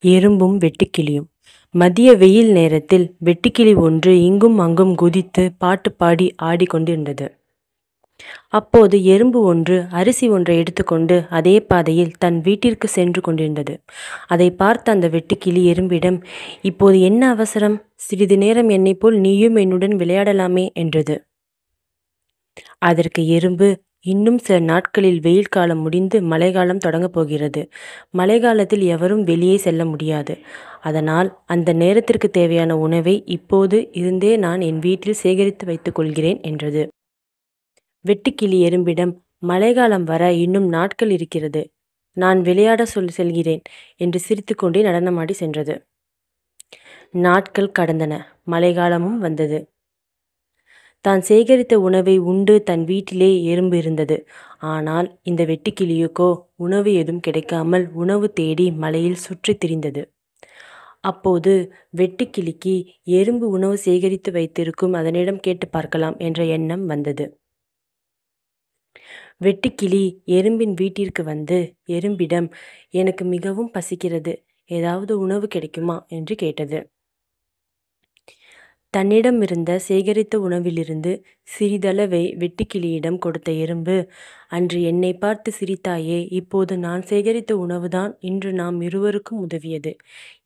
எறும்பும் வெட்டுக்கிளியும். மதிய வெயில் நேரத்தில் வெட்டுக்கிளி ஒன்று இங்கும் அங்கும் குதித்து பாட்டு பாடி ஆடிக்கொண்டிருந்தது. அப்போது எறும்பு ஒன்று அரிசி ஒன்றை எடுத்துக்கொண்டு அதே பாதையில் தன் வீட்டிற்கு சென்று கொண்டிருந்தது. அதை பார்த்த அந்த வெட்டுக்கிளி எறும்பிடம், "இப்போது என்ன அவசரம்? சிறிது நேரம் என்னைப் போல் நீயும் என்னுடன் விளையாடலாமே" என்றது. அதற்கு எறும்பு, "இன்னும் சில நாட்களில் வெயில் காலம் முடிந்து மழைக்காலம் தொடங்கப் போகிறது. மழைக்காலத்தில் எவரும் வெளியே செல்ல முடியாது. அதனால் அந்த நேரத்திற்கு தேவையான உணவை இப்போது இருந்தே நான் என் வீட்டில் சேகரித்து வைத்துக் கொள்கிறேன்" என்றது. வெட்டுக்கிளி எறும்பிடம், "மழைக்காலம் வர இன்னும் நாட்கள் இருக்கிறது. நான் விளையாட செல்கிறேன்" என்று சிரித்துக்கொண்டே நடனமாடி சென்றது. நாட்கள் கடந்தன. மழைக்காலமும் வந்தது. தான் சேகரித்த உணவை உண்டு தன் வீட்டிலே எறும்பு இருந்தது. ஆனால் இந்த வெட்டுக்கிளியுக்கோ உணவு ஏதும் கிடைக்காமல் உணவு தேடி மலையில் சுற்றித் திரிந்தது. அப்போது வெட்டுக்கிளிக்கு எறும்பு உணவு சேகரித்து வைத்திருக்கும், அதனிடம் கேட்டு பார்க்கலாம் என்ற எண்ணம் வந்தது. வெட்டுக்கிளி எறும்பின் வீட்டிற்கு வந்து எறும்பிடம், "எனக்கு மிகவும் பசிக்கிறது. ஏதாவது உணவு கிடைக்குமா?" என்று கேட்டது. தன்னிடமிருந்த சேகரித்த உணவிலிருந்து சிறிதளவை வெட்டுக்கிளியிடம் கொடுத்த எறும்பு, "அன்று என்னை பார்த்து சிரித்தாயே, இப்போது நான் சேகரித்த உணவுதான் இன்று நாம் இருவருக்கும் உதவியது.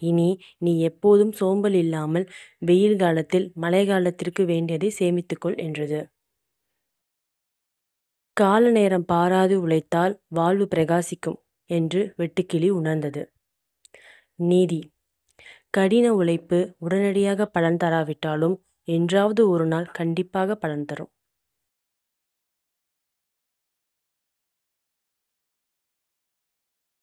இனி நீ எப்போதும் சோம்பல் இல்லாமல் வெயில் காலத்தில் மழைக்காலத்திற்கு வேண்டியதை சேமித்துக்கொள்" என்றது. கால நேரம் பாராது உழைத்தால் வாழ்வு பிரகாசிக்கும் என்று வெட்டுக்கிளி உணர்ந்தது. நீதி: கடின உழைப்பு உடனடியாக பலன் தராவிட்டாலும் என்றாவது ஒரு நாள் கண்டிப்பாக பலன் தரும்.